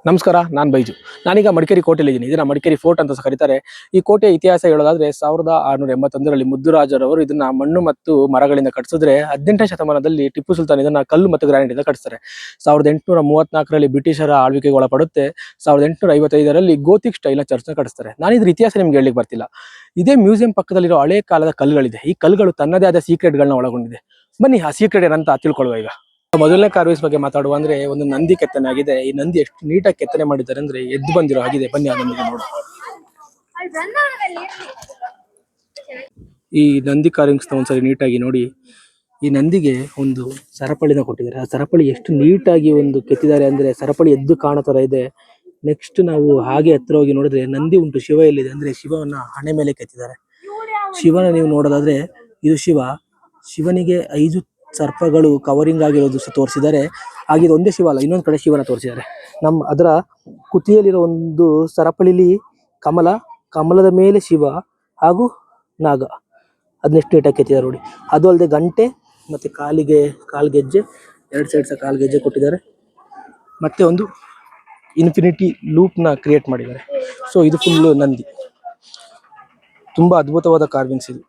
ನಮಸ್ಕಾರ, ನಾನು ಬೈಜು. ನಾನೀಗ ಮಡಿಕೇರಿ ಕೋಟೆಯಲ್ಲಿದ್ದೀನಿ. ಇದನ್ನ ಮಡಿಕೇರಿ ಫೋರ್ಟ್ ಅಂತ ಸಹ ಕರೀತಾರೆ. ಈ ಕೋಟೆಯ ಇತಿಹಾಸ ಹೇಳೋದಾದ್ರೆ 1681ರಲ್ಲಿ ಮುದ್ದುರಾಜರವರು ಇದನ್ನ ಮಣ್ಣು ಮತ್ತು ಮರಗಳಿಂದ ಕಟ್ಟಿಸಿದ್ರೆ 18ನೇ ಶತಮಾನದಲ್ಲಿ ಟಿಪ್ಪು ಸುಲ್ತಾನ್ ಇದನ್ನ ಕಲ್ಲು ಮತ್ತು ಗ್ರಾನೈಟ್ ಇಂದ ಕಟ್ಟಿಸ್ತಾರೆ. 1834ರಲ್ಲಿ ಬ್ರಿಟಿಷರ ಆಳ್ವಿಕೆಗೆ ಒಳಪಡುತ್ತೆ. 1855ರಲ್ಲಿ ಗೋಥಿಕ್ ಸ್ಟೈಲ್ನ ಚರ್ಚ್ನ ಕಟ್ಟಿಸ್ತಾರೆ. ನಾನು ಇದ್ರ ಇತಿಹಾಸ ನಿಮ್ಗೆ ಹೇಳಲಿಕ್ಕೆ ಬರ್ತಿಲ್ಲ. ಇದೇ ಮ್ಯೂಸಿಯಂ ಪಕ್ಕದಲ್ಲಿರೋ ಹಳೆ ಕಾಲದ ಕಲ್ಲುಗಳಿದೆ. ಈ ಕಲ್ಲುಗಳು ತನ್ನದೇ ಆದ ಸೀಕ್ರೆಟ್ಗಳನ್ನ ಒಳಗೊಂಡಿದೆ. ಬನ್ನಿ ಆ ಸೀಕ್ರೆಟ್ ಏನಂತ ತಿಳ್ಕೊಳ್ಳುವ ಈಗ. ಮೊದಲನೇ ಕಾರ್ವಿಸ್ ಬಗ್ಗೆ ಮಾತಾಡುವ ಅಂದ್ರೆ ಒಂದು ನಂದಿ ಕೆತ್ತನೆ ಆಗಿದೆ. ಈ ನಂದಿ ಎಷ್ಟು ನೀಟಾಗಿ ಕೆತ್ತನೆ ಮಾಡಿದ್ದಾರೆ ಅಂದ್ರೆ ಎದ್ದು ಬಂದಿರೋ ಆಗಿದೆ. ಬನ್ನಿ ಅದನ್ನ ನೋಡು. ಈ ನಂದಿ ಕಾರ್ವಿಂಗ್ಸ್ ಒಂದ್ಸರಿ ನೀಟಾಗಿ ನೋಡಿ. ಈ ನಂದಿಗೆ ಒಂದು ಸರಪಳಿನ ಕೊಟ್ಟಿದ್ದಾರೆ. ಆ ಸರಪಳಿ ಎಷ್ಟು ನೀಟಾಗಿ ಒಂದು ಕೆತ್ತಿದ್ದಾರೆ ಅಂದ್ರೆ ಸರಪಳಿ ಎದ್ದು ಕಾಣೋ ತರ ಇದೆ. ನೆಕ್ಸ್ಟ್ ನಾವು ಹಾಗೆ ಹತ್ರ ಹೋಗಿ ನೋಡಿದ್ರೆ ನಂದಿ ಉಂಟು, ಶಿವ ಎಲ್ಲಿದೆ ಅಂದ್ರೆ ಶಿವವನ್ನ ಹಣೆ ಮೇಲೆ ಕೆತ್ತಿದ್ದಾರೆ. ಶಿವನ ನೀವು ನೋಡೋದಾದ್ರೆ ಇದು ಶಿವನಿಗೆ 5 ಸರ್ಪಗಳು ಕವರಿಂಗ್ ಆಗಿರೋದು ತೋರಿಸಿದ್ದಾರೆ. ಹಾಗೆ ಇದು ಒಂದೇ ಶಿವ ಅಲ್ಲ, ಇನ್ನೊಂದು ಕಡೆ ಶಿವನ ತೋರಿಸಿದ್ದಾರೆ. ಅದರ ಕುತಿಯಲ್ಲಿರೋ ಒಂದು ಸರಪಳಿಲಿ ಕಮಲದ ಮೇಲೆ ಶಿವ ಹಾಗೂ ನಾಗ, ಅದನ್ನೆಷ್ಟು ನೀಟಾಗಿ ಕೆತ್ತಿದ್ದಾರೆ ನೋಡಿ. ಅದು ಅಲ್ಲದೆ ಗಂಟೆ ಮತ್ತೆ ಕಾಲ್ಗೆಜ್ಜೆ, 2 ಸೈಡ್ ಸಹ ಕಾಲ್ಗೆಜ್ಜೆ ಕೊಟ್ಟಿದ್ದಾರೆ. ಮತ್ತೆ ಒಂದು ಇನ್ಫಿನಿಟಿ ಲೂಪ್ನ ಕ್ರಿಯೇಟ್ ಮಾಡಿದ್ದಾರೆ. ಸೊ ಇದು ಫುಲ್ ನಂದಿ. ತುಂಬಾ ಅದ್ಭುತವಾದ ಕಾರ್ವಿಂಗ್ಸ್ ಇದು.